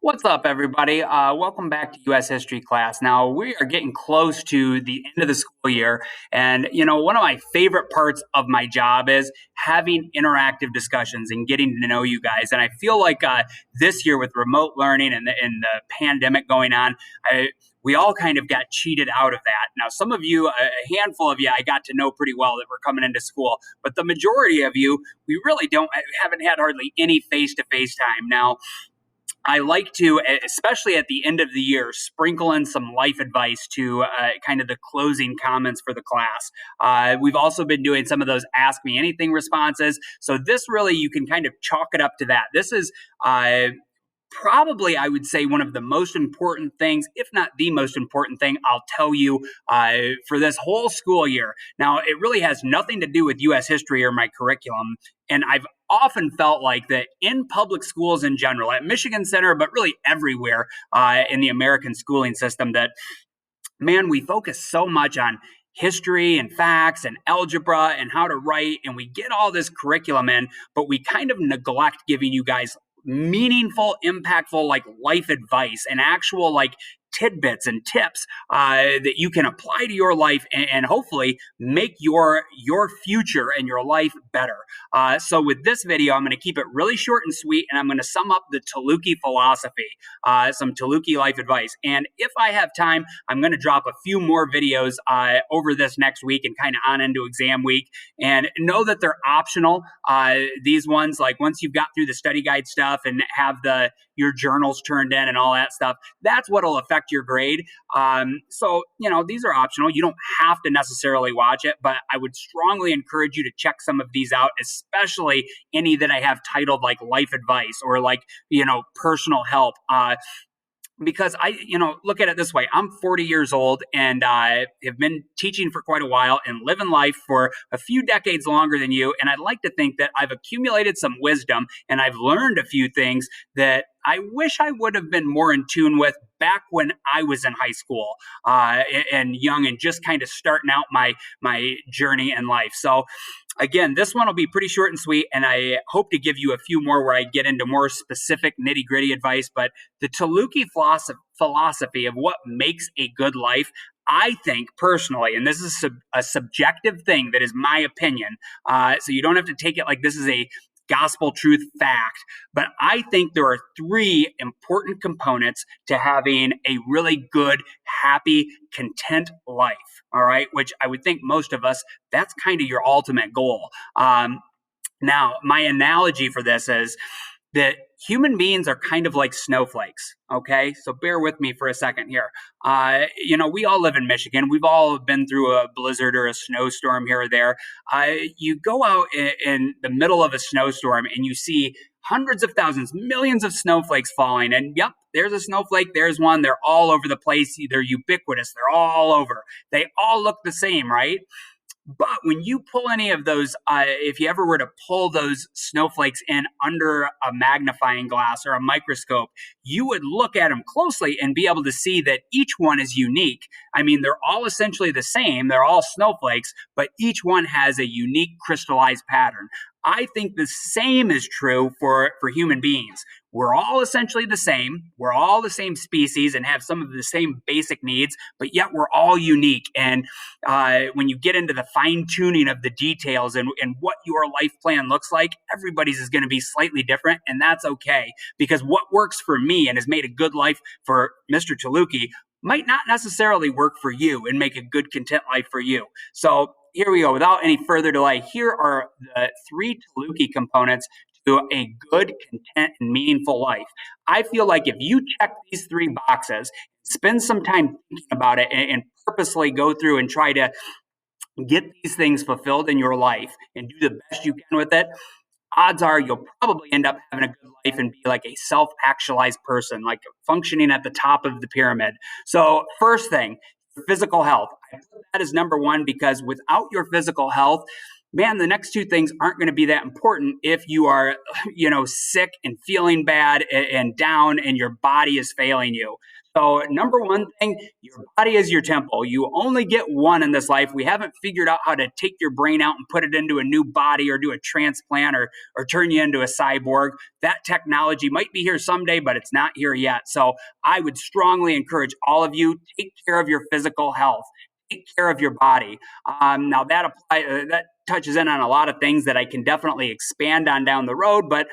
What's up, everybody? Welcome back to U.S. History class. Now, we are getting close to the end of the school year. And, one of my favorite parts of my job is having interactive discussions and getting to know you guys. And I feel like this year with remote learning and the pandemic going on, we all kind of got cheated out of that. Now, some of you, a handful of you, I got to know pretty well that were coming into school. But the majority of you, we really haven't had hardly any face-to-face time. Now, I like to, especially at the end of the year, sprinkle in some life advice to kind of the closing comments for the class. We've also been doing some of those Ask Me Anything responses. So this really, you can kind of chalk it up to that. This is probably, I would say, one of the most important things, if not the most important thing, I'll tell you for this whole school year. Now, it really has nothing to do with U.S. history or my curriculum. And I've often felt like that in public schools in general, at Michigan Center, but really everywhere in the American schooling system, that, man, we focus so much on history and facts and algebra and how to write, and we get all this curriculum in, but we kind of neglect giving you guys meaningful, impactful, like life advice and actual like tidbits and tips that you can apply to your life and hopefully make your future and your life better. So with this video, I'm going to keep it really short and sweet, and I'm going to sum up the Tylutki philosophy, some Tylutki life advice. And if I have time, I'm going to drop a few more videos over this next week and kind of on into exam week. And know that they're optional. These ones, like once you've got through the study guide stuff and have your journals turned in and all that stuff, that's what'll affect your grade. So, these are optional. You don't have to necessarily watch it, but I would strongly encourage you to check some of these out, especially any that I have titled like life advice or like, personal help. Because look at it this way. I'm 40 years old and I have been teaching for quite a while and living life for a few decades longer than you. And I'd like to think that I've accumulated some wisdom and I've learned a few things that I wish I would have been more in tune with back when I was in high school and young and just kind of starting out my journey in life. So again, this one will be pretty short and sweet, and I hope to give you a few more where I get into more specific nitty-gritty advice. But the Tylutki philosophy of what makes a good life, I think personally, and this is a subjective thing that is my opinion, so you don't have to take it like this is a gospel truth fact, but I think there are three important components to having a really good, happy, content life. All right, which I would think most of us, that's kind of your ultimate goal. Now, my analogy for this is that human beings are kind of like snowflakes. Okay, so bear with me for a second here. We all live in Michigan. We've all been through a blizzard or a snowstorm here or there. You go out in the middle of a snowstorm and you see hundreds of thousands, millions of snowflakes falling. And yep, there's a snowflake, there's one. They're all over the place. They're ubiquitous. They're all over. They all look the same, right? But when you pull any of those, if you ever were to pull those snowflakes in under a magnifying glass or a microscope, you would look at them closely and be able to see that each one is unique. I mean, they're all essentially the same. They're all snowflakes, but each one has a unique crystallized pattern. I think the same is true for human beings. We're all essentially the same. We're all the same species and have some of the same basic needs, but yet we're all unique. And when you get into the fine tuning of the details and what your life plan looks like, everybody's is going to be slightly different. And that's okay, because what works for me and has made a good life for Mr. Tylutki might not necessarily work for you and make a good, content life for you. So here we go. Without any further delay, here are the three Tylutki components to a good, content, and meaningful life. I feel like if you check these three boxes, spend some time thinking about it and purposely go through and try to get these things fulfilled in your life and do the best you can with it, odds are you'll probably end up having a good life and be like a self-actualized person, like functioning at the top of the pyramid. So first thing, physical health. I put that as number one because without your physical health, man, the next two things aren't going to be that important if you are, sick and feeling bad and down and your body is failing you. So, number one thing, your body is your temple. You only get one in this life. We haven't figured out how to take your brain out and put it into a new body or do a transplant or turn you into a cyborg. That technology might be here someday, but it's not here yet. So, I would strongly encourage all of you, take care of your physical health. Take care of your body. Now that touches in on a lot of things that I can definitely expand on down the road, but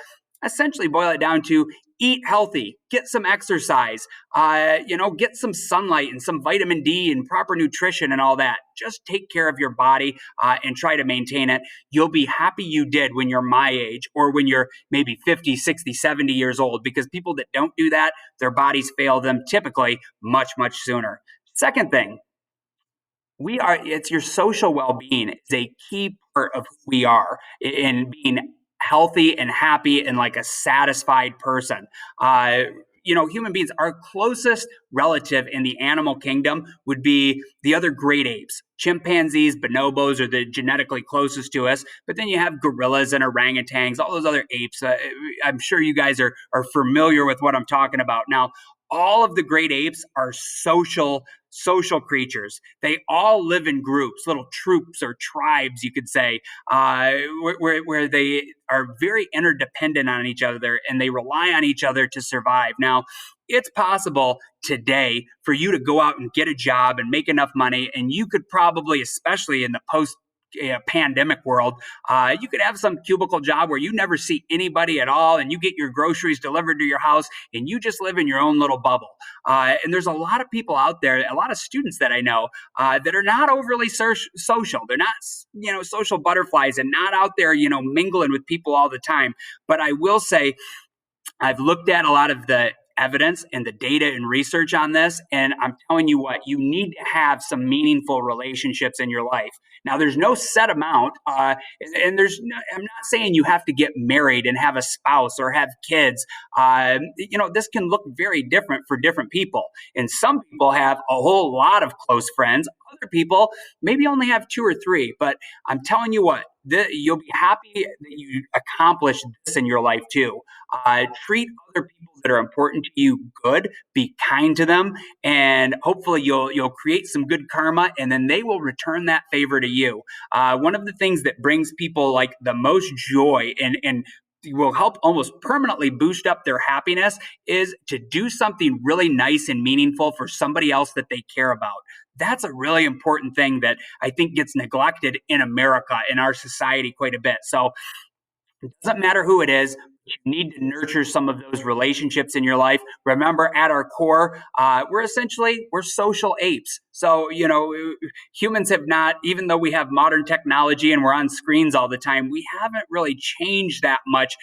essentially boil it down to eat healthy, get some exercise, get some sunlight and some vitamin D and proper nutrition and all that. Just take care of your body and try to maintain it. You'll be happy you did when you're my age or when you're maybe 50, 60, 70 years old, because people that don't do that, their bodies fail them typically much, much sooner. Second thing, it's your social well-being is a key part of who we are in being healthy and happy and like a satisfied person. Human beings, our closest relative in the animal kingdom would be the other great apes. Chimpanzees, bonobos are the genetically closest to us, but then you have gorillas and orangutans, all those other apes. I'm sure you guys are familiar with what I'm talking about. Now, all of the great apes are social creatures. They all live in groups, little troops or tribes, you could say, where they are very interdependent on each other and they rely on each other to survive. Now, it's possible today for you to go out and get a job and make enough money, and you could probably, especially in the post pandemic world, you could have some cubicle job where you never see anybody at all and you get your groceries delivered to your house and you just live in your own little bubble. And there's a lot of people out there, a lot of students that I know that are not overly social. They're not, social butterflies and not out there, mingling with people all the time. But I will say, I've looked at a lot of the evidence and the data and research on this, and I'm telling you what, you need to have some meaningful relationships in your life. Now, there's no set amount, and I'm not saying you have to get married and have a spouse or have kids. This can look very different for different people. And some people have a whole lot of close friends. Other people maybe only have two or three. But I'm telling you what, you'll be happy that you accomplished this in your life too. Treat other people that are important to you good. Be kind to them, and hopefully you'll create some good karma, and then they will return that favor to you. One of the things that brings people like the most joy and will help almost permanently boost up their happiness is to do something really nice and meaningful for somebody else that they care about. That's a really important thing that I think gets neglected in America, in our society, quite a bit. So it doesn't matter who it is. You need to nurture some of those relationships in your life. Remember, at our core, we're social apes. So, humans have not, even though we have modern technology and we're on screens all the time, we haven't really changed that much,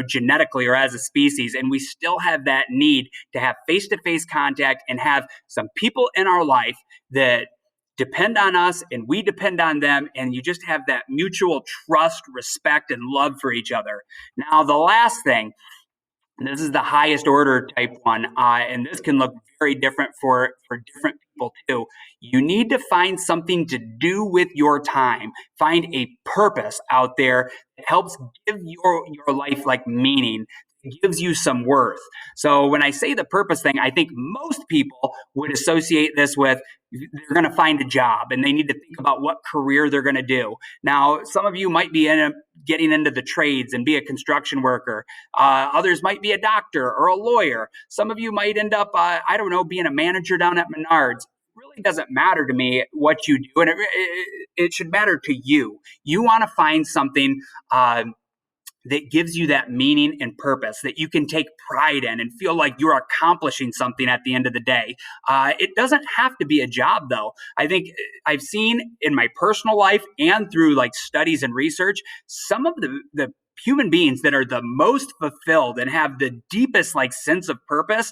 genetically or as a species. And we still have that need to have face-to-face contact and have some people in our life that depend on us and we depend on them, and you just have that mutual trust, respect, and love for each other. Now, the last thing, and this is the highest order type one, and this can look very different for different people too. You need to find something to do with your time. Find a purpose out there that helps give your life like meaning. It gives you some worth. So when I say the purpose thing, I think most people would associate this with they're going to find a job and they need to think about what career they're going to do. Now, some of you might be getting into the trades and be a construction worker. Others might be a doctor or a lawyer. Some of you might end up, being a manager down at Menards. It really doesn't matter to me what you do, and it should matter to you. You want to find something that gives you that meaning and purpose that you can take pride in and feel like you're accomplishing something at the end of the day. It doesn't have to be a job, though. I think I've seen in my personal life and through like studies and research, some of the human beings that are the most fulfilled and have the deepest like sense of purpose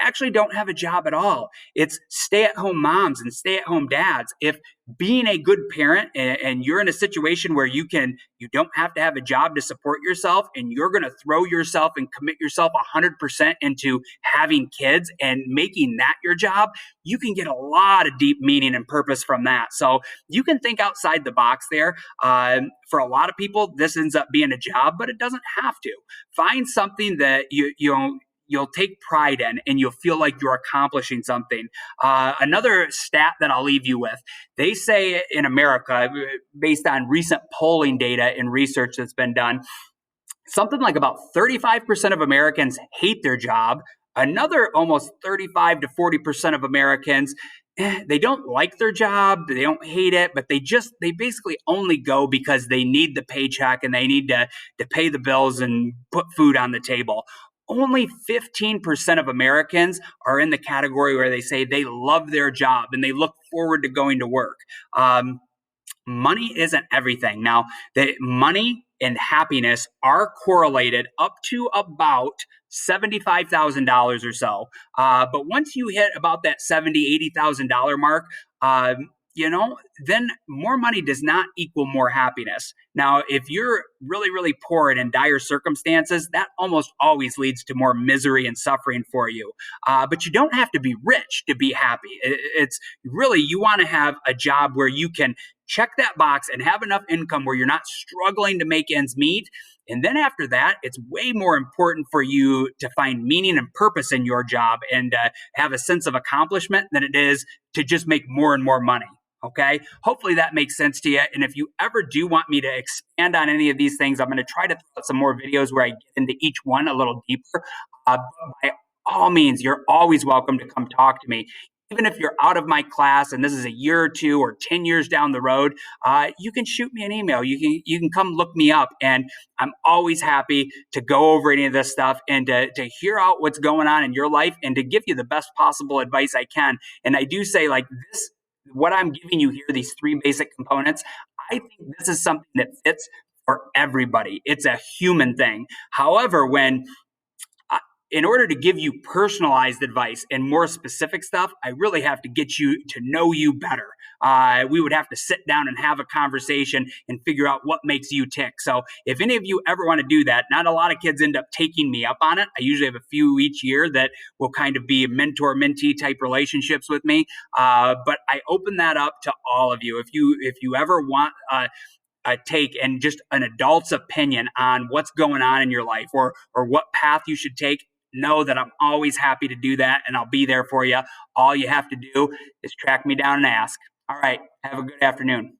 actually don't have a job at all. It's stay-at-home moms and stay-at-home dads. If being a good parent and you're in a situation where you don't have to have a job to support yourself, and you're going to throw yourself and commit yourself 100% into having kids and making that your job, you can get a lot of deep meaning and purpose from that. So you can think outside the box there. For a lot of people, this ends up being a job, but it doesn't have to. Find something that you'll take pride in, and you'll feel like you're accomplishing something. Another stat that I'll leave you with, they say in America, based on recent polling data and research that's been done, something like about 35% of Americans hate their job. Another almost 35 to 40% of Americans, they don't like their job, they don't hate it, but they basically only go because they need the paycheck and they need to pay the bills and put food on the table. Only 15% of Americans are in the category where they say they love their job and they look forward to going to work. Money isn't everything. Now, the money and happiness are correlated up to about $75,000 or so. But once you hit about that $80,000 mark, then more money does not equal more happiness. Now, if you're really, really poor and in dire circumstances, that almost always leads to more misery and suffering for you. But you don't have to be rich to be happy. It's really, you want to have a job where you can check that box and have enough income where you're not struggling to make ends meet. And then after that, it's way more important for you to find meaning and purpose in your job and have a sense of accomplishment than it is to just make more and more money. Okay. Hopefully that makes sense to you. And if you ever do want me to expand on any of these things, I'm going to try to throw out some more videos where I get into each one a little deeper. By all means, you're always welcome to come talk to me. Even if you're out of my class and this is a year or two or 10 years down the road, you can shoot me an email. You can come look me up, and I'm always happy to go over any of this stuff and to hear out what's going on in your life and to give you the best possible advice I can. And I do say, like, this, what I'm giving you here, these three basic components, I think this is something that fits for everybody. It's a human thing. However, in order to give you personalized advice and more specific stuff, I really have to get you to know you better. We would have to sit down and have a conversation and figure out what makes you tick. So if any of you ever want to do that, not a lot of kids end up taking me up on it. I usually have a few each year that will kind of be mentor-mentee type relationships with me. But I open that up to all of you. If you ever want a take and just an adult's opinion on what's going on in your life or what path you should take, know that I'm always happy to do that, and I'll be there for you. All you have to do is track me down and ask. All right. Have a good afternoon.